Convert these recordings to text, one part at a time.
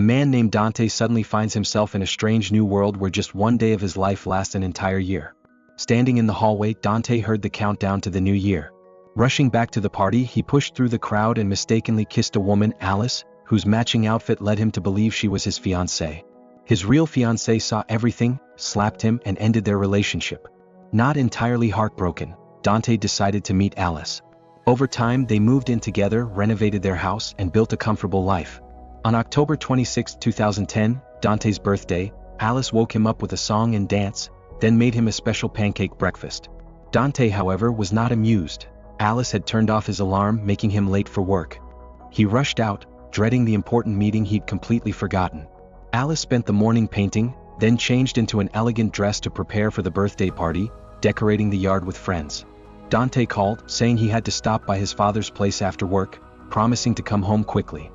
man named Dante suddenly finds himself in a strange new world where just one day of his life lasts an entire year. Standing in the hallway, Dante heard the countdown to the new year. Rushing back to the party, he pushed through the crowd and mistakenly kissed a woman, Alice, whose matching outfit led him to believe she was his fiancée. His real fiancée saw everything, slapped him, and ended their relationship. Not entirely heartbroken, Dante decided to meet Alice. Over time, they moved in together, renovated their house, and built a comfortable life. On October 26, 2010, Dante's birthday, Alice woke him up with a song and dance, then made him a special pancake breakfast. Dante, however, was not amused. Alice had turned off his alarm, making him late for work. He rushed out, dreading the important meeting he'd completely forgotten. Alice spent the morning painting, then changed into an elegant dress to prepare for the birthday party, decorating the yard with friends. Dante called, saying he had to stop by his father's place after work, promising to come home quickly.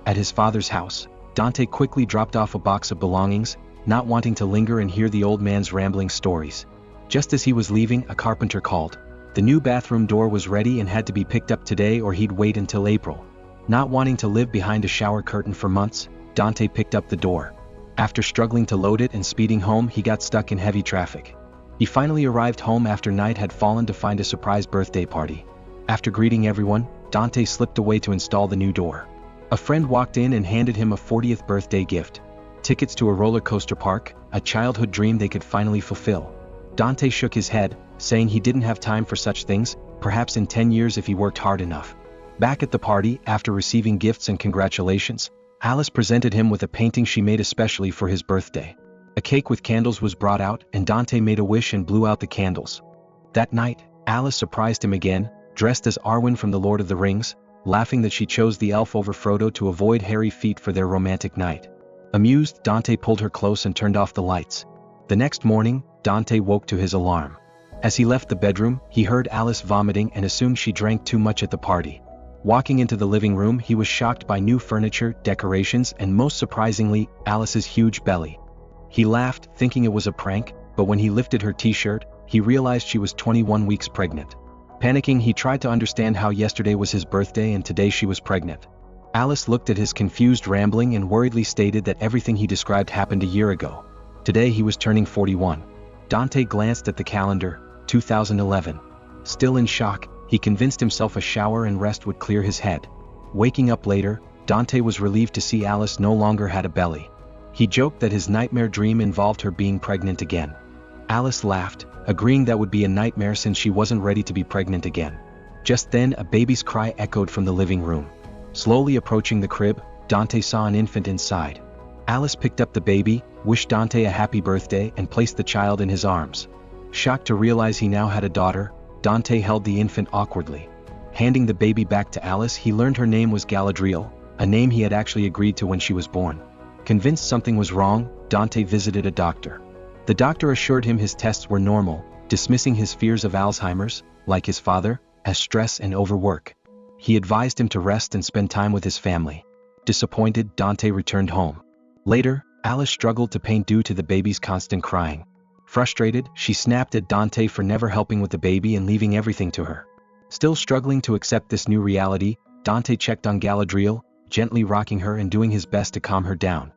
At his father's house, Dante quickly dropped off a box of belongings, not wanting to linger and hear the old man's rambling stories. Just as he was leaving, a carpenter called. The new bathroom door was ready and had to be picked up today or he'd wait until April. Not wanting to live behind a shower curtain for months, Dante picked up the door. After struggling to load it and speeding home, he got stuck in heavy traffic. He finally arrived home after night had fallen to find a surprise birthday party. After greeting everyone, Dante slipped away to install the new door. A friend walked in and handed him a 40th birthday gift. Tickets to a roller coaster park, a childhood dream they could finally fulfill. Dante shook his head, saying he didn't have time for such things, perhaps in 10 years if he worked hard enough. Back at the party, after receiving gifts and congratulations, Alice presented him with a painting she made especially for his birthday. A cake with candles was brought out, and Dante made a wish and blew out the candles. That night, Alice surprised him again, dressed as Arwen from The Lord of the Rings, laughing that she chose the elf over Frodo to avoid hairy feet for their romantic night. Amused, Dante pulled her close and turned off the lights. The next morning, Dante woke to his alarm. As he left the bedroom, he heard Alice vomiting and assumed she drank too much at the party. Walking into the living room, he was shocked by new furniture, decorations, and most surprisingly, Alice's huge belly. He laughed, thinking it was a prank, but when he lifted her t-shirt, he realized she was 21 weeks pregnant. Panicking, he tried to understand how yesterday was his birthday and today she was pregnant. Alice looked at his confused rambling and worriedly stated that everything he described happened a year ago. Today he was turning 41. Dante glanced at the calendar, 2011. Still in shock, he convinced himself a shower and rest would clear his head. Waking up later, Dante was relieved to see Alice no longer had a belly. He joked that his nightmare dream involved her being pregnant again. Alice laughed, agreeing that would be a nightmare since she wasn't ready to be pregnant again. Just then, a baby's cry echoed from the living room. Slowly approaching the crib, Dante saw an infant inside. Alice picked up the baby, wished Dante a happy birthday, and placed the child in his arms. Shocked to realize he now had a daughter, Dante held the infant awkwardly. Handing the baby back to Alice, he learned her name was Galadriel, a name he had actually agreed to when she was born. Convinced something was wrong, Dante visited a doctor. The doctor assured him his tests were normal, dismissing his fears of Alzheimer's, like his father, as stress and overwork. He advised him to rest and spend time with his family. Disappointed, Dante returned home. Later, Alice struggled to paint due to the baby's constant crying. Frustrated, she snapped at Dante for never helping with the baby and leaving everything to her. Still struggling to accept this new reality, Dante checked on Galadriel, gently rocking her and doing his best to calm her down.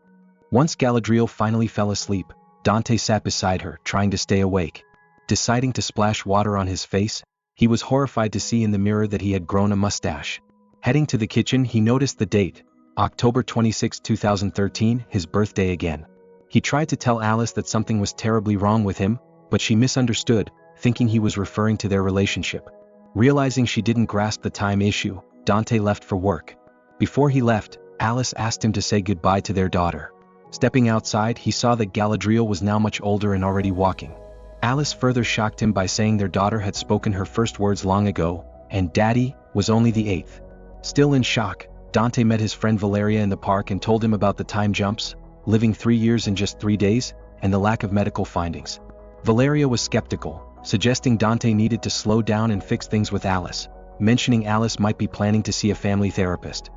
Once Galadriel finally fell asleep, Dante sat beside her, trying to stay awake. Deciding to splash water on his face, he was horrified to see in the mirror that he had grown a mustache. Heading to the kitchen, he noticed the date, October 26, 2013, his birthday again. He tried to tell Alice that something was terribly wrong with him, but she misunderstood, thinking he was referring to their relationship. Realizing she didn't grasp the time issue, Dante left for work. Before he left, Alice asked him to say goodbye to their daughter. Stepping outside, he saw that Galadriel was now much older and already walking. Alice further shocked him by saying their daughter had spoken her first words long ago, and Daddy was only the 8th. Still in shock, Dante met his friend Valeria in the park and told him about the time jumps, living 3 years in just 3 days, and the lack of medical findings. Valeria was skeptical, suggesting Dante needed to slow down and fix things with Alice, mentioning Alice might be planning to see a family therapist.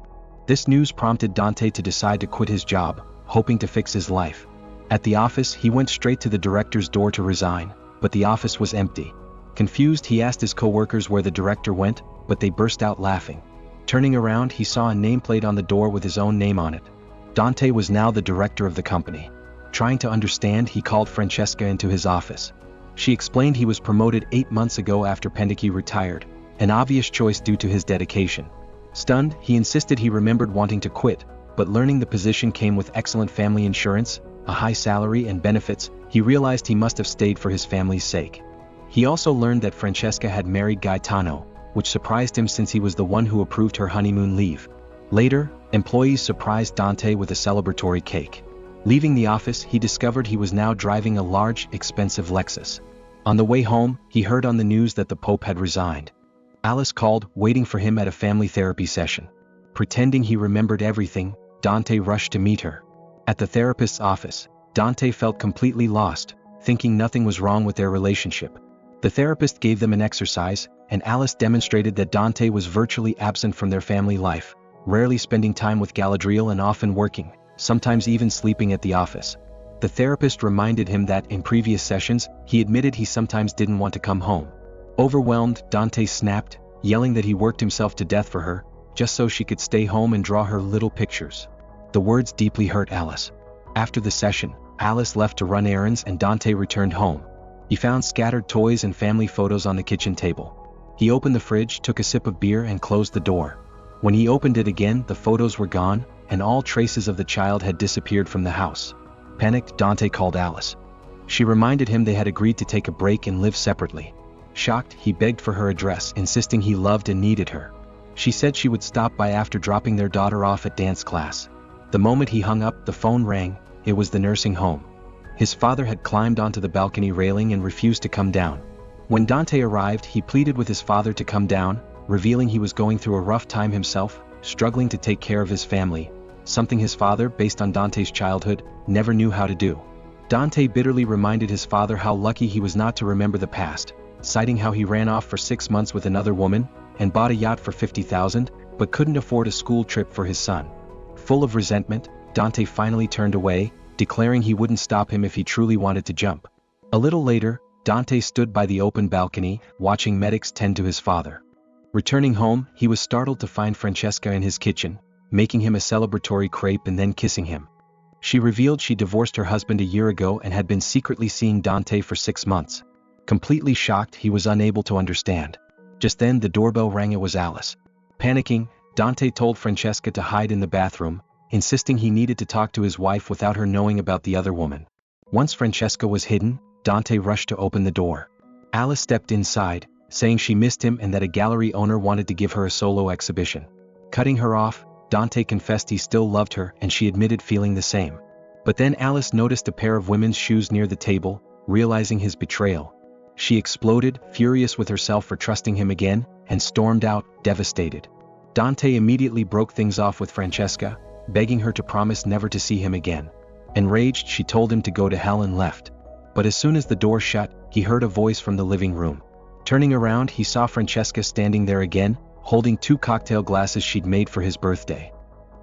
This news prompted Dante to decide to quit his job, hoping to fix his life. At the office, he went straight to the director's door to resign, but the office was empty. Confused, he asked his co-workers where the director went, but they burst out laughing. Turning around, he saw a nameplate on the door with his own name on it. Dante was now the director of the company. Trying to understand, he called Francesca into his office. She explained he was promoted 8 months ago after Pendicchi retired, an obvious choice due to his dedication. Stunned, he insisted he remembered wanting to quit, but learning the position came with excellent family insurance, a high salary and benefits, he realized he must have stayed for his family's sake. He also learned that Francesca had married Gaetano, which surprised him since he was the one who approved her honeymoon leave. Later, employees surprised Dante with a celebratory cake. Leaving the office, he discovered he was now driving a large, expensive Lexus. On the way home, he heard on the news that the Pope had resigned. Alice called, waiting for him at a family therapy session. Pretending he remembered everything, Dante rushed to meet her. At the therapist's office, Dante felt completely lost, thinking nothing was wrong with their relationship. The therapist gave them an exercise, and Alice demonstrated that Dante was virtually absent from their family life, rarely spending time with Galadriel and often working, sometimes even sleeping at the office. The therapist reminded him that in previous sessions, he admitted he sometimes didn't want to come home. Overwhelmed, Dante snapped, yelling that he worked himself to death for her, just so she could stay home and draw her little pictures. The words deeply hurt Alice. After the session, Alice left to run errands and Dante returned home. He found scattered toys and family photos on the kitchen table. He opened the fridge, took a sip of beer and closed the door. When he opened it again, the photos were gone, and all traces of the child had disappeared from the house. Panicked, Dante called Alice. She reminded him they had agreed to take a break and live separately. Shocked, he begged for her address, insisting he loved and needed her. She said she would stop by after dropping their daughter off at dance class. The moment he hung up, the phone rang. It was the nursing home. His father had climbed onto the balcony railing and refused to come down. When Dante arrived, he pleaded with his father to come down, revealing he was going through a rough time himself, struggling to take care of his family, something his father, based on Dante's childhood, never knew how to do. Dante bitterly reminded his father how lucky he was not to remember the past, citing how he ran off for 6 months with another woman, and bought a yacht for $50,000, but couldn't afford a school trip for his son. Full of resentment, Dante finally turned away, declaring he wouldn't stop him if he truly wanted to jump. A little later, Dante stood by the open balcony, watching medics tend to his father. Returning home, he was startled to find Francesca in his kitchen, making him a celebratory crepe and then kissing him. She revealed she divorced her husband a year ago and had been secretly seeing Dante for 6 months. Completely shocked, he was unable to understand. Just then the doorbell rang. It was Alice. Panicking, Dante told Francesca to hide in the bathroom, insisting he needed to talk to his wife without her knowing about the other woman. Once Francesca was hidden, Dante rushed to open the door. Alice stepped inside, saying she missed him and that a gallery owner wanted to give her a solo exhibition. Cutting her off, Dante confessed he still loved her and she admitted feeling the same. But then Alice noticed a pair of women's shoes near the table, realizing his betrayal. She exploded, furious with herself for trusting him again, and stormed out, devastated. Dante immediately broke things off with Francesca, begging her to promise never to see him again. Enraged, she told him to go to hell and left. But as soon as the door shut, he heard a voice from the living room. Turning around, he saw Francesca standing there again, holding 2 cocktail glasses she'd made for his birthday.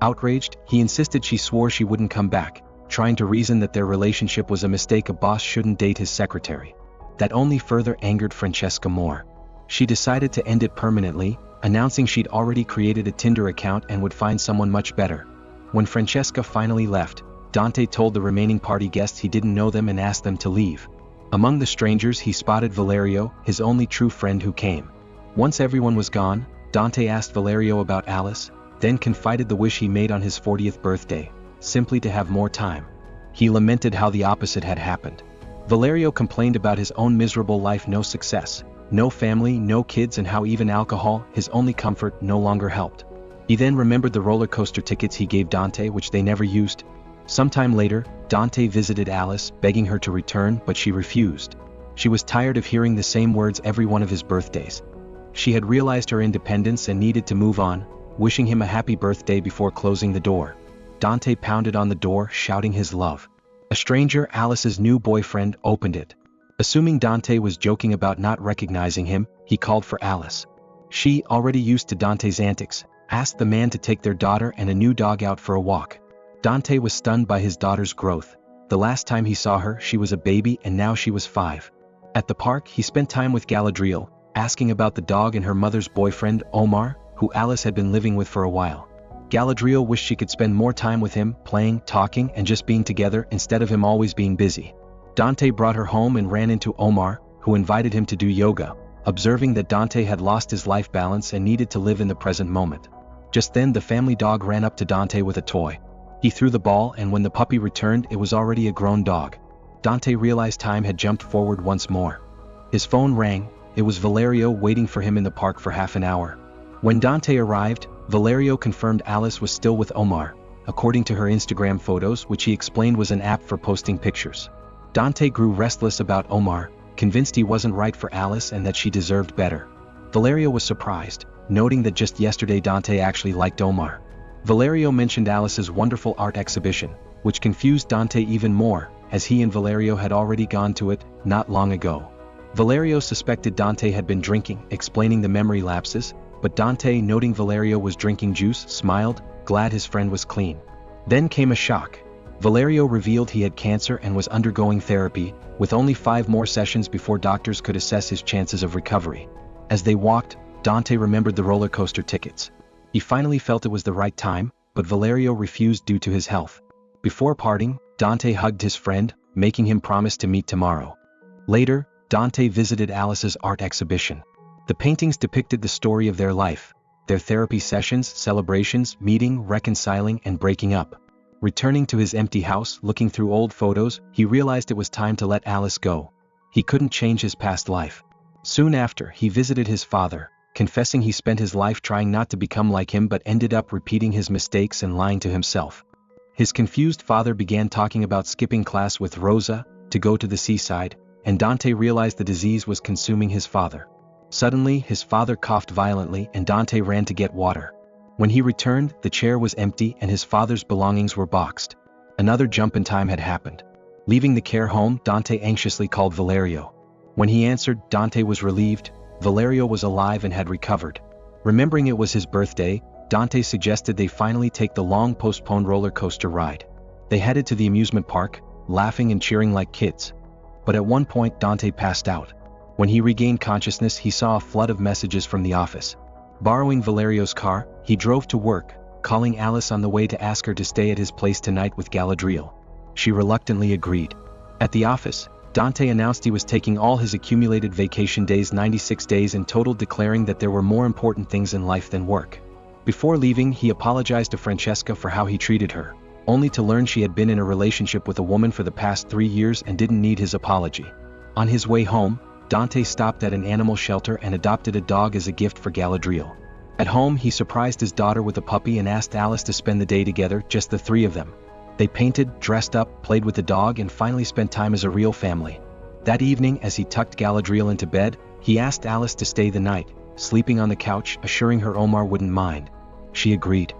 Outraged, he insisted she swore she wouldn't come back, trying to reason that their relationship was a mistake. A boss shouldn't date his secretary. That only further angered Francesca more. She decided to end it permanently, announcing she'd already created a Tinder account and would find someone much better. When Francesca finally left, Dante told the remaining party guests he didn't know them and asked them to leave. Among the strangers, he spotted Valerio, his only true friend who came. Once everyone was gone, Dante asked Valerio about Alice, then confided the wish he made on his 40th birthday, simply to have more time. He lamented how the opposite had happened. Valerio complained about his own miserable life, no success, no family, no kids, and how even alcohol, his only comfort, no longer helped. He then remembered the roller coaster tickets he gave Dante, which they never used. Sometime later, Dante visited Alice, begging her to return, but she refused. She was tired of hearing the same words every one of his birthdays. She had realized her independence and needed to move on, wishing him a happy birthday before closing the door. Dante pounded on the door, shouting his love. A stranger, Alice's new boyfriend, opened it. Assuming Dante was joking about not recognizing him, he called for Alice. She, already used to Dante's antics, asked the man to take their daughter and a new dog out for a walk. Dante was stunned by his daughter's growth. The last time he saw her, she was a baby and now she was 5. At the park, he spent time with Galadriel, asking about the dog and her mother's boyfriend, Omar, who Alice had been living with for a while. Galadriel wished she could spend more time with him, playing, talking, and just being together instead of him always being busy. Dante brought her home and ran into Omar, who invited him to do yoga, observing that Dante had lost his life balance and needed to live in the present moment. Just then the family dog ran up to Dante with a toy. He threw the ball, and when the puppy returned it was already a grown dog. Dante realized time had jumped forward once more. His phone rang. It was Valerio waiting for him in the park for half an hour. When Dante arrived, Valerio confirmed Alice was still with Omar, according to her Instagram photos, which he explained was an app for posting pictures. Dante grew restless about Omar, convinced he wasn't right for Alice and that she deserved better. Valerio was surprised, noting that just yesterday Dante actually liked Omar. Valerio mentioned Alice's wonderful art exhibition, which confused Dante even more, as he and Valerio had already gone to it not long ago. Valerio suspected Dante had been drinking, explaining the memory lapses, but Dante, noting Valerio was drinking juice, smiled, glad his friend was clean. Then came a shock. Valerio revealed he had cancer and was undergoing therapy, with only 5 more sessions before doctors could assess his chances of recovery. As they walked, Dante remembered the roller coaster tickets. He finally felt it was the right time, but Valerio refused due to his health. Before parting, Dante hugged his friend, making him promise to meet tomorrow. Later, Dante visited Alice's art exhibition. The paintings depicted the story of their life, their therapy sessions, celebrations, meeting, reconciling, and breaking up. Returning to his empty house, looking through old photos, he realized it was time to let Alice go. He couldn't change his past life. Soon after, he visited his father, confessing he spent his life trying not to become like him but ended up repeating his mistakes and lying to himself. His confused father began talking about skipping class with Rosa, to go to the seaside, and Dante realized the disease was consuming his father. Suddenly, his father coughed violently and Dante ran to get water. When he returned, the chair was empty and his father's belongings were boxed. Another jump in time had happened. Leaving the care home, Dante anxiously called Valerio. When he answered, Dante was relieved. Valerio was alive and had recovered. Remembering it was his birthday, Dante suggested they finally take the long-postponed roller coaster ride. They headed to the amusement park, laughing and cheering like kids. But at one point Dante passed out. When he regained consciousness, he saw a flood of messages from the office. Borrowing Valerio's car, he drove to work, calling Alice on the way to ask her to stay at his place tonight with Galadriel. She reluctantly agreed. At the office, Dante announced he was taking all his accumulated vacation days, 96 days in total, declaring that there were more important things in life than work. Before leaving, he apologized to Francesca for how he treated her, only to learn she had been in a relationship with a woman for the past 3 years and didn't need his apology. On his way home, Dante stopped at an animal shelter and adopted a dog as a gift for Galadriel. At home, he surprised his daughter with a puppy and asked Alice to spend the day together, just the 3 of them. They painted, dressed up, played with the dog, and finally spent time as a real family. That evening, as he tucked Galadriel into bed, he asked Alice to stay the night, sleeping on the couch, assuring her Omar wouldn't mind. She agreed.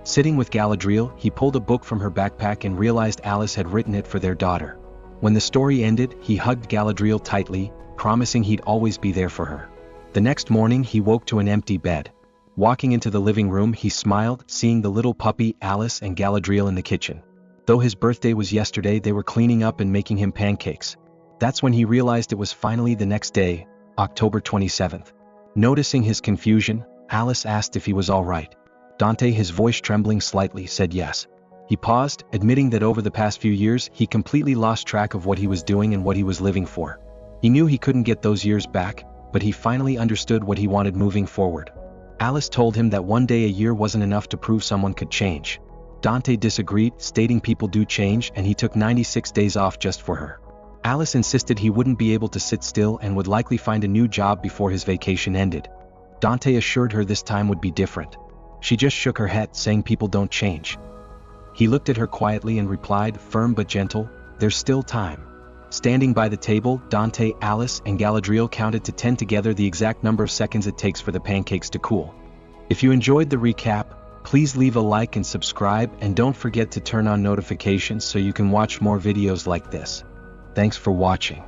Sitting with Galadriel, he pulled a book from her backpack and realized Alice had written it for their daughter. When the story ended, he hugged Galadriel tightly, promising he'd always be there for her. The next morning, he woke to an empty bed. Walking into the living room, he smiled, seeing the little puppy, Alice, and Galadriel in the kitchen. Though his birthday was yesterday, they were cleaning up and making him pancakes. That's when he realized it was finally the next day, October 27th. Noticing his confusion, Alice asked if he was all right. Dante, his voice trembling slightly, said yes. He paused, admitting that over the past few years, he completely lost track of what he was doing and what he was living for. He knew he couldn't get those years back, but he finally understood what he wanted moving forward. Alice told him that one day a year wasn't enough to prove someone could change. Dante disagreed, stating people do change, and he took 96 days off just for her. Alice insisted he wouldn't be able to sit still and would likely find a new job before his vacation ended. Dante assured her this time would be different. She just shook her head, saying people don't change. He looked at her quietly and replied, firm but gentle, "There's still time." Standing by the table, Dante, Alice, and Galadriel counted to 10 together, the exact number of seconds it takes for the pancakes to cool. If you enjoyed the recap, please leave a like and subscribe, and don't forget to turn on notifications so you can watch more videos like this. Thanks for watching.